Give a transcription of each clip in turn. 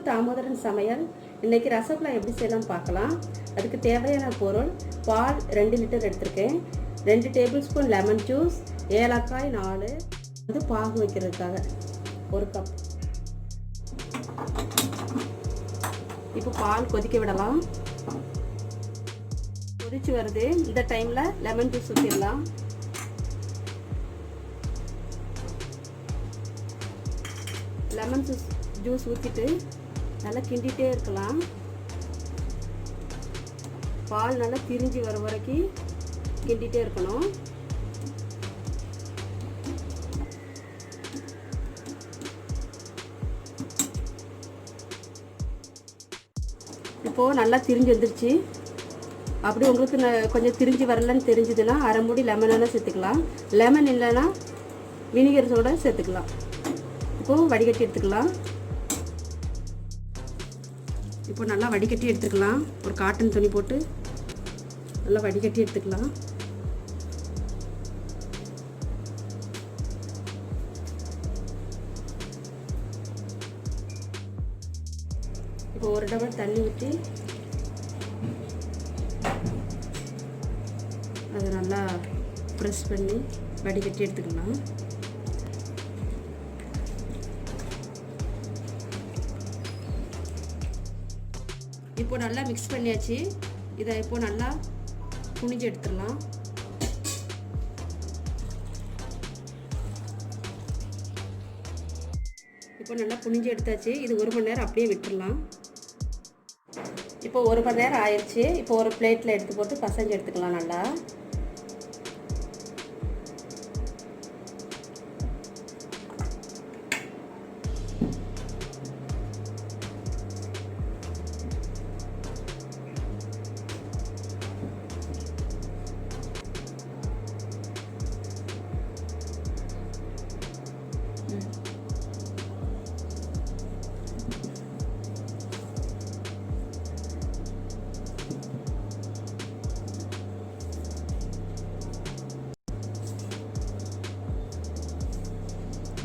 தாமோதரன் சமையல். இன்றைக்கி ரசகுல்லா எப்படி செய்யலாம்னு பார்க்கலாம். அதுக்கு தேவையான பொருள்: பால் 2 லிட்டர் எடுத்திருக்கேன், 2 டேபிள் ஸ்பூன் லெமன் ஜூஸ், ஏலக்காய் 4, வந்து பாகு வைக்கிறதுக்காக 1 கப். இப்போ பால் கொதிக்க விடலாம். கொதிச்சு வருது. இந்த டைமில் லெமன் ஜூஸ் ஊற்றிடலாம். லெமன் ஜூஸ் ஊற்றிட்டு நல்லா கிண்டிகிட்டே இருக்கலாம். பால் நல்லா திரிஞ்சு வர வரைக்கும் கிண்டிகிட்டே இருக்கணும். இப்போது நல்லா திரிஞ்சு வந்துருச்சு. அப்படி உங்களுக்கு கொஞ்சம் திரிஞ்சு வரலன்னு தெரிஞ்சதுன்னா அரை மூடி லெமனாக சேர்த்துக்கலாம். லெமன் இல்லைன்னா வினிகர் சோட சேர்த்துக்கலாம். இப்போது வடிகட்டி எடுத்துக்கலாம். இப்போ நல்லா வடிகட்டி எடுத்துக்கலாம். ஒரு காட்டன் துணி போட்டு நல்லா வடிகட்டி எடுத்துக்கலாம். இப்போ ஒரு டம்ளர் தண்ணி ஊற்றி அதை நல்லா ப்ரெஸ் பண்ணி வடிகட்டி எடுத்துக்கலாம். இப்போ நல்லா மிக்ஸ் பண்ணியாச்சு. இதை இப்போ நல்லா புழிஞ்சு எடுத்துடலாம். இப்போ நல்லா புழிஞ்சு எடுத்தாச்சு. இது 1 மணி நேரம் அப்படியே விட்டுடலாம். இப்போ 1 மணி நேரம் ஆயிடுச்சு. இப்போ ஒரு பிளேட்டில் எடுத்து போட்டு பசைஞ்சு எடுத்துக்கலாம். நல்லா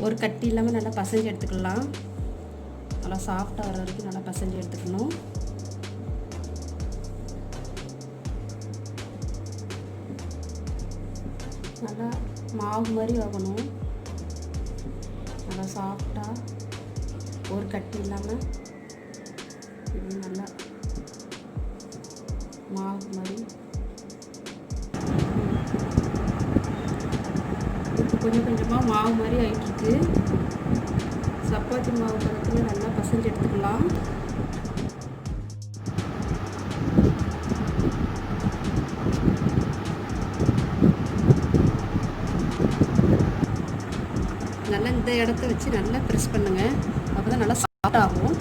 ஒரு கட்டி இல்லாமல் நல்லா பசைஞ்சு எடுத்துக்கலாம். நல்லா சாஃப்டாக வர வரைக்கும் நல்லா பசைஞ்சு எடுத்துக்கணும். நல்லா மாவு மாதிரி ஆகணும். நல்லா சாஃப்டாக ஒரு கட்டி இல்லாமல் இது நல்லா மாவு மாதிரி. இப்போ கொஞ்சம் கொஞ்சமாக மாவு மாதிரி ஆகிட்டுருக்கு. சப்பாத்தி மாவு பதத்தில் நல்லா பசைஞ்சு எடுத்துக்கலாம். நல்லா இந்த இடத்த வச்சு நல்லா ப்ரெஸ் பண்ணுங்கள். அப்போ தான் நல்லா சாஃப்ட் ஆகும்.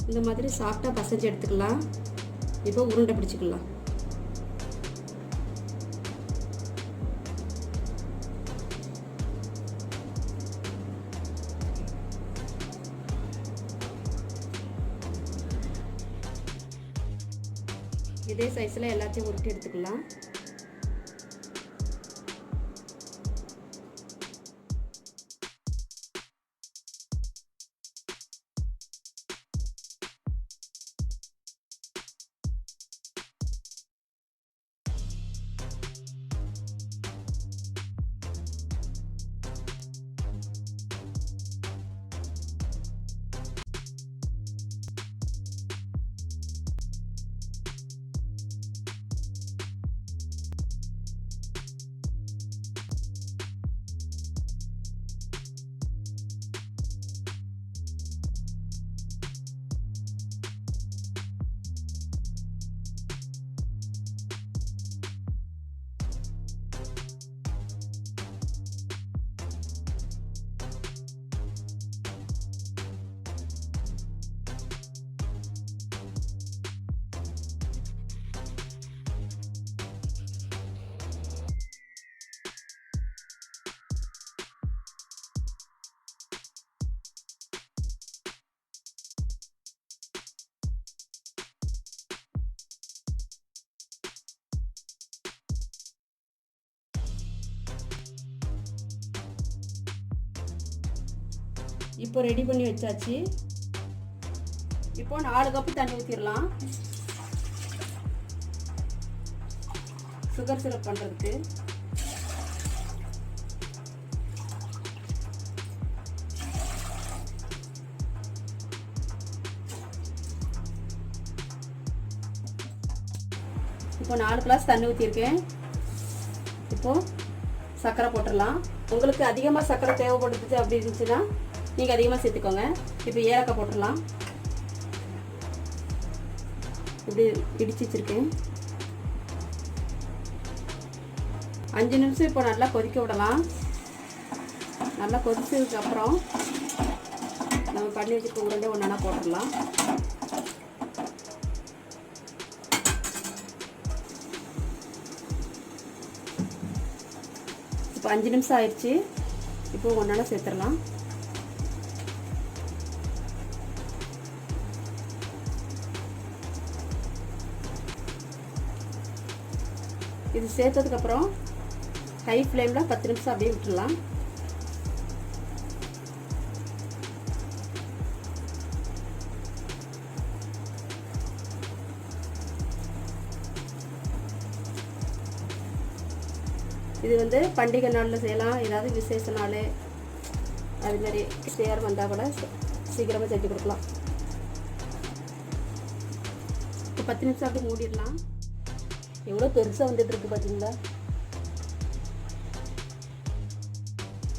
இந்த மாதிரி சாஃப்டாக பசைஞ்சு எடுத்துக்கலாம். இப்போ உருண்டை பிடிச்சிக்கலாம். இதே சைஸில் எல்லாத்தையும் உருட்டி எடுத்துக்கலாம். இப்போ ரெடி பண்ணி வச்சாச்சு. இப்போ 4 கப்பு தண்ணி ஊற்றிடலாம் சுகர் சிரப் பண்ணுறதுக்கு. இப்போ 4 கிளாஸ் தண்ணி ஊற்றிருக்கேன். இப்போது சர்க்கரை போட்டுடலாம். உங்களுக்கு அதிகமாக சர்க்கரை தேவைப்படுது அப்படி இருந்துச்சுன்னா நீங்கள் அதிகமாக சேர்த்துக்கோங்க. இப்போ ஏலக்காய் போட்டுடலாம். இப்படி இடிச்சு வச்சுருக்கேன். 5 நிமிஷம் இப்போ நல்லா கொதிக்க விடலாம். நல்லா கொதிச்சதுக்கப்புறம் நம்ம பண்ணி வச்சுருக்க உருண்டை ஒன்றா போட்டுடலாம். இப்போ 5 நிமிஷம் ஆயிடுச்சு. இப்போ ஒன்றா சேர்த்துடலாம். இது சேர்த்ததுக்கப்புறம் ஹை ஃப்ளேமில் 10 நிமிஷம் அப்படியே விட்டுடலாம். இது வந்து பண்டிகை நாளில் செய்யலாம், ஏதாவது விசேஷ நாள் அதுமாரி சேர் வந்தால் கூட சீக்கிரமாக செஞ்சு கொடுக்கலாம். இப்போ 10 நிமிஷம் அப்படி மூடிடலாம். எவ்வளோ பெருசாக வந்துட்டுருக்கு பார்த்தீங்களா.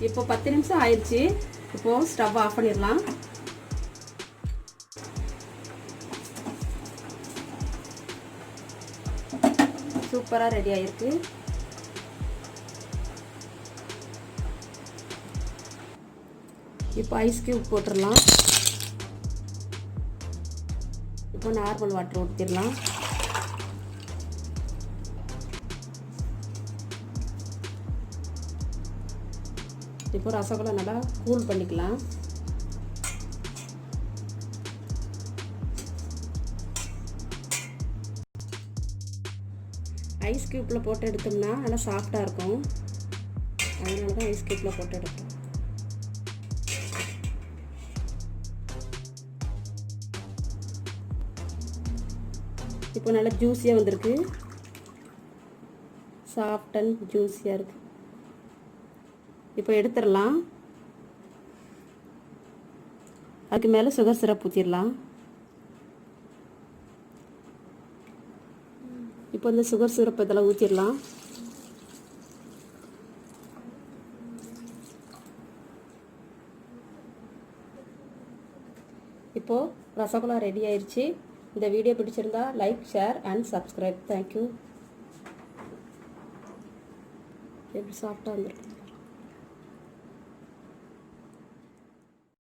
இப்போ 10 நிமிஷம் ஆயிடுச்சு. இப்போது ஸ்டவ் ஆஃப் பண்ணிடலாம். சூப்பராக ரெடி ஆகிருக்கு. இப்போ ஐஸ் கியூப் போட்டுடலாம். இப்போ நார்மல் வாட்டர் ஊற்றிடலாம். இப்போ ரசகுல்லா நல்லா கூல் பண்ணிக்கலாம். ஐஸ் கியூப்பில் போட்டு எடுத்தோம்னா நல்லா சாஃப்டாக இருக்கும். அதனால தான் ஐஸ் கியூப்பில் போட்டு எடுப்போம். இப்போ நல்லா ஜூஸியாக வந்திருக்கு. சாஃப்ட் அண்ட் ஜூஸியாக இருக்குது. இப்போ எடுத்துடலாம். அதுக்கு மேலே சுகர் சிரப் ஊற்றிடலாம். இப்போ இந்த சுகர் சிரப் இதெல்லாம் ஊற்றிடலாம். இப்போது ரசகுல்லா ரெடி ஆயிடுச்சு. இந்த வீடியோ பிடிச்சிருந்தா like, share and subscribe. Thank you. எப்படி சாஃப்டாக வந்துருக்கு.